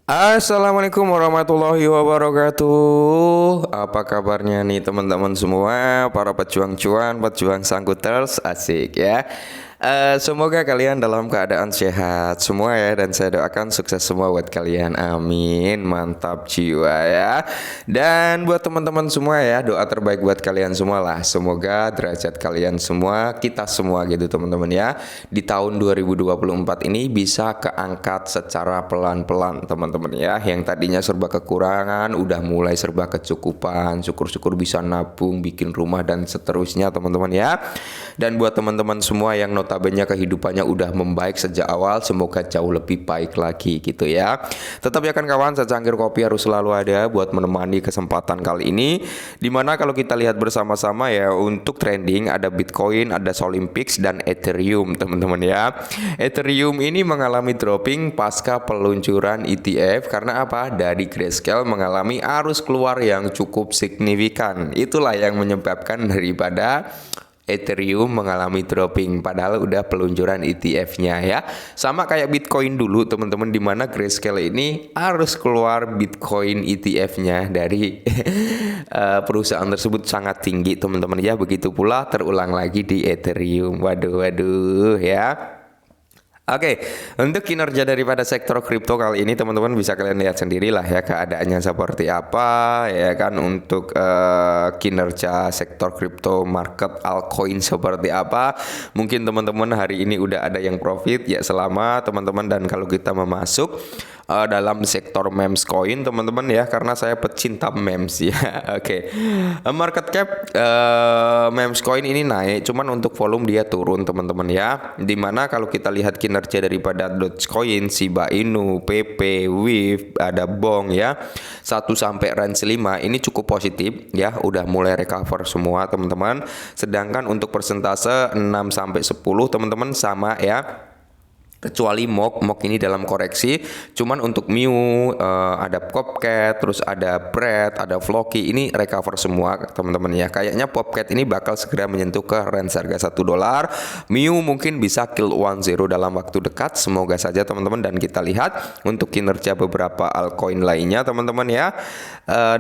Assalamualaikum warahmatullahi wabarakatuh. Apa kabarnya nih teman-teman semua, para pejuang cuan, pejuang sangkuters, asik ya. Semoga kalian dalam keadaan sehat semua ya, dan saya doakan sukses semua buat kalian. Amin. Mantap jiwa ya. Dan buat teman-teman semua ya, doa terbaik buat kalian semua lah. Semoga derajat kalian semua, kita semua gitu teman-teman ya, di tahun 2024 ini bisa keangkat secara pelan-pelan teman-teman ya. Yang tadinya serba kekurangan udah mulai serba kecukupan. Syukur-syukur bisa nabung, bikin rumah dan seterusnya teman-teman ya. Dan buat teman-teman semua yang notabene kehidupannya udah membaik sejak awal, semoga jauh lebih baik lagi gitu ya. Tetap ya kan kawan, secangkir kopi harus selalu ada buat menemani kesempatan kali ini. Dimana kalau kita lihat bersama-sama ya, untuk trending ada Bitcoin, ada Solympics dan Ethereum teman-teman ya. Ethereum ini mengalami dropping pasca peluncuran ETF karena apa? Dari Grayscale mengalami arus keluar yang cukup signifikan. Itulah yang menyebabkan daripada Ethereum mengalami dropping padahal udah peluncuran ETF-nya ya. Sama kayak Bitcoin dulu teman-teman, di mana Grayscale ini harus keluar Bitcoin ETF-nya dari perusahaan tersebut sangat tinggi teman-teman ya. Begitu pula terulang lagi di Ethereum. Waduh waduh ya. Oke, untuk kinerja daripada sektor kripto kali ini teman-teman bisa kalian lihat sendirilah ya keadaannya seperti apa ya kan. Untuk kinerja sektor kripto market altcoin seperti apa. Mungkin teman-teman hari ini udah ada yang profit ya, selama teman-teman. Dan kalau kita memasuk dalam sektor memes coin teman-teman ya, karena saya pecinta memes ya. Oke. Market cap memes coin ini naik, cuman untuk volume dia turun teman-teman ya. Dimana kalau kita lihat kinerja daripada Dogecoin, Shiba Inu, PP, WIF, ada Bong ya, 1 sampai range 5 ini cukup positif ya, udah mulai recover semua teman-teman. Sedangkan untuk persentase 6 sampai 10 teman-teman sama ya, kecuali MOK ini dalam koreksi. Cuman untuk Miu, ada Popcat, terus ada Bread, ada Floki, ini recover semua teman-teman ya. Kayaknya Popcat ini bakal segera menyentuh ke range harga $1. Miu mungkin bisa kill 10 dalam waktu dekat, semoga saja teman-teman. Dan kita lihat untuk kinerja beberapa altcoin lainnya teman-teman ya,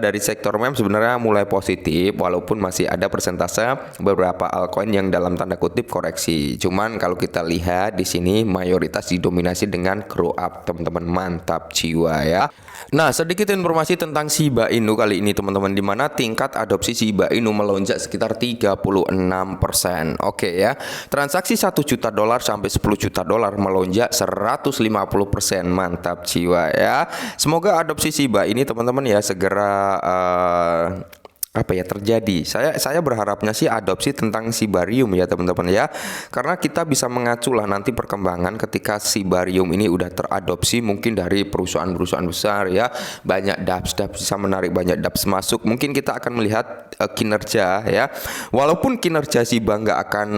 dari sektor meme sebenarnya mulai positif, walaupun masih ada persentase beberapa altcoin yang dalam tanda kutip koreksi. Cuman kalau kita lihat di sini mayoritas didominasi dengan grow up teman-teman. Mantap jiwa ya. Nah, sedikit informasi tentang Shiba Inu kali ini teman-teman, di mana tingkat adopsi Shiba Inu melonjak sekitar 36%. Oke ya. Transaksi $1 juta sampai $10 juta melonjak 150%. Mantap jiwa ya. Semoga adopsi Shiba ini teman-teman ya segera terjadi. Saya berharapnya sih adopsi tentang Shibarium ya teman-teman ya, karena kita bisa mengacu lah nanti perkembangan ketika Shibarium ini udah teradopsi, mungkin dari perusahaan-perusahaan besar ya, banyak dApps bisa menarik banyak dApps masuk. Mungkin kita akan melihat kinerja ya, walaupun kinerja Shiba nggak akan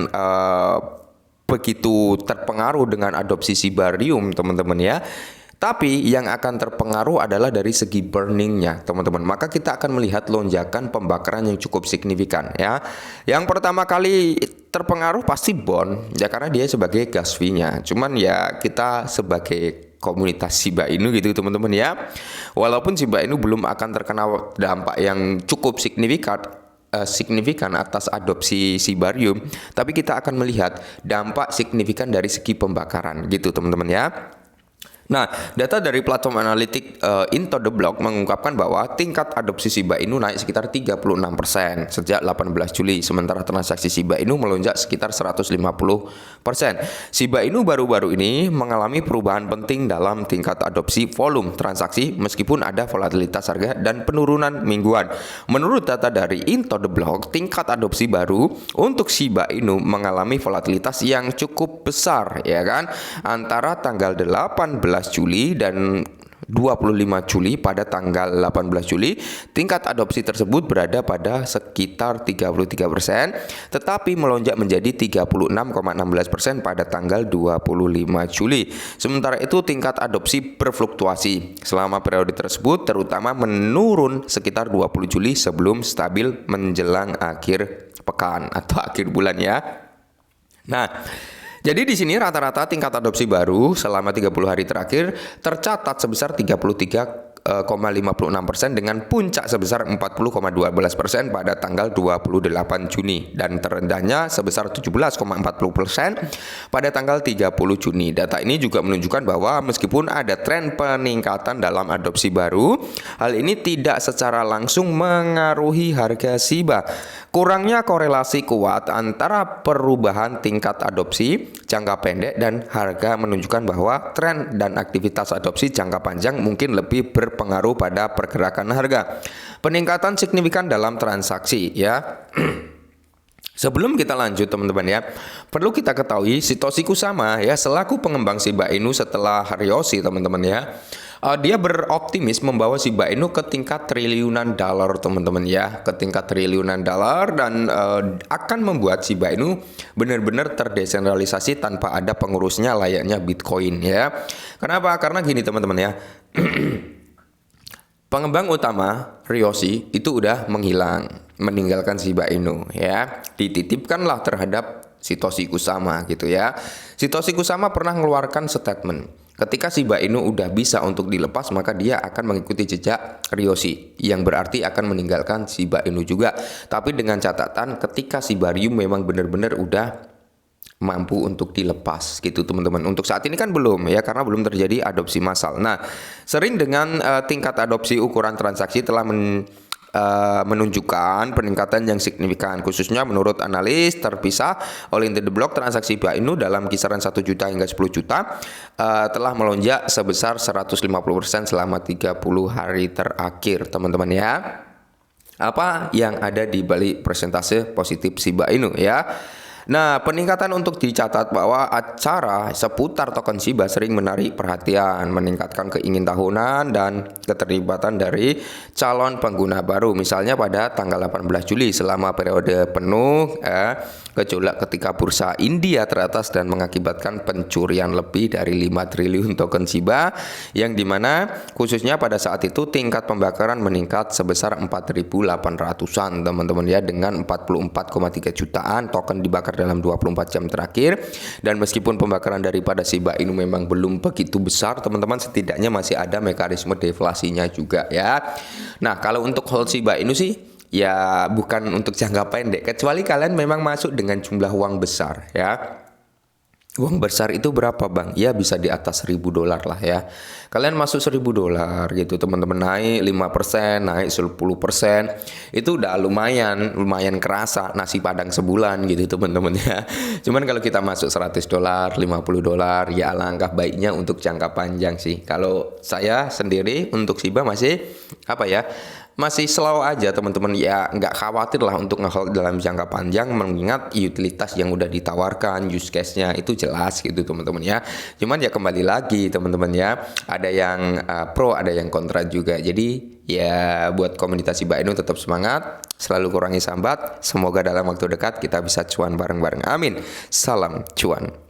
begitu terpengaruh dengan adopsi Shibarium teman-teman ya. Tapi yang akan terpengaruh adalah dari segi burningnya teman-teman. Maka kita akan melihat lonjakan pembakaran yang cukup signifikan ya. Yang pertama kali terpengaruh pasti Bond ya, karena dia sebagai gas fee-nya. Cuman ya kita sebagai komunitas Shiba Inu gitu teman-teman ya, walaupun Shiba Inu belum akan terkena dampak yang cukup signifikan atas adopsi Shibarium, tapi kita akan melihat dampak signifikan dari segi pembakaran gitu teman-teman ya. Nah, data dari platform analitik Into the Block mengungkapkan bahwa tingkat adopsi Shiba Inu naik sekitar 36% sejak 18 Juli, sementara transaksi Shiba Inu melonjak sekitar 150%. Shiba Inu baru-baru ini mengalami perubahan penting dalam tingkat adopsi volume transaksi meskipun ada volatilitas harga dan penurunan mingguan. Menurut data dari Into the Block, tingkat adopsi baru untuk Shiba Inu mengalami volatilitas yang cukup besar ya kan, antara tanggal 18 Juli dan 25 Juli. Pada tanggal 18 Juli tingkat adopsi tersebut berada pada sekitar 33%, tetapi melonjak menjadi 36,16% pada tanggal 25 Juli. Sementara itu tingkat adopsi berfluktuasi selama periode tersebut, terutama menurun sekitar 20 Juli sebelum stabil menjelang akhir pekan atau akhir bulan ya. Nah, Jadi di sini rata-rata tingkat adopsi baru selama 30 hari terakhir tercatat sebesar 33,56% dengan puncak sebesar 40,12% pada tanggal 28 Juni dan terendahnya sebesar 17,40% pada tanggal 30 Juni. Data ini juga menunjukkan bahwa meskipun ada tren peningkatan dalam adopsi baru, hal ini tidak secara langsung mengaruhi harga Shiba. Kurangnya korelasi kuat antara perubahan tingkat adopsi jangka pendek dan harga menunjukkan bahwa tren dan aktivitas adopsi jangka panjang mungkin lebih berpengaruh pada pergerakan harga. Peningkatan signifikan dalam transaksi ya. Sebelum kita lanjut teman-teman ya, perlu kita ketahui Satoshi Kusama ya selaku pengembang Shiba Inu setelah Ryoshi teman-teman ya. Dia beroptimis membawa Shiba Inu ke tingkat triliunan dolar teman-teman ya, ke tingkat triliunan dolar dan akan membuat Shiba Inu benar-benar terdesentralisasi tanpa ada pengurusnya layaknya Bitcoin ya. Kenapa? Karena gini teman-teman ya. Pengembang utama Ryoshi itu udah menghilang, meninggalkan Shiba Inu ya. Dititipkanlah terhadap Satoshi Kusama gitu ya. Satoshi Kusama pernah mengeluarkan statement. Ketika Shiba Inu udah bisa untuk dilepas, maka dia akan mengikuti jejak Ryoshi, yang berarti akan meninggalkan Shiba Inu juga. Tapi dengan catatan ketika Shibarium memang benar-benar udah mampu untuk dilepas gitu teman-teman. Untuk saat ini kan belum ya, karena belum terjadi adopsi massal. Nah, sering dengan tingkat adopsi ukuran transaksi telah menunjukkan peningkatan yang signifikan, khususnya menurut analis terpisah oleh The Block, transaksi Shiba Inu dalam kisaran 1 juta hingga 10 juta telah melonjak sebesar 150% selama 30 hari terakhir teman-teman ya. Apa yang ada di balik persentase positif Shiba Inu ya? Nah, peningkatan untuk dicatat bahwa acara seputar token Shiba sering menarik perhatian, meningkatkan keingintahuan dan keterlibatan dari calon pengguna baru. Misalnya pada tanggal 18 Juli selama periode penuh gejolak ketika bursa India teratas dan mengakibatkan pencurian lebih dari 5 triliun token Shiba, yang dimana khususnya pada saat itu tingkat pembakaran meningkat sebesar 4.800-an teman-teman ya, dengan 44,3 jutaan token dibakar dalam 24 jam terakhir. Dan meskipun pembakaran daripada Shiba Inu memang belum begitu besar teman-teman, setidaknya masih ada mekanisme deflasinya juga ya. Nah, kalau untuk hold Shiba Inu sih ya bukan untuk jangka pendek, kecuali kalian memang masuk dengan jumlah uang besar ya. Uang besar itu berapa bang? Ya bisa di atas $1.000 lah ya. Kalian masuk $1.000 gitu teman-teman, naik 5%, naik 10%, itu udah lumayan kerasa nasi padang sebulan gitu teman-teman ya. Cuman kalau kita masuk $100, $50 ya alangkah baiknya untuk jangka panjang sih. Kalau saya sendiri untuk Shiba masih slow aja teman-teman ya, nggak khawatir lah untuk nge-hold dalam jangka panjang mengingat utilitas yang udah ditawarkan, use case-nya itu jelas gitu teman-teman ya. Cuman ya kembali lagi teman-teman ya, ada yang pro, ada yang kontra juga. Jadi ya buat komunitas Shiba Inu tetap semangat, selalu kurangi sambat. Semoga dalam waktu dekat kita bisa cuan bareng-bareng. Amin. Salam cuan.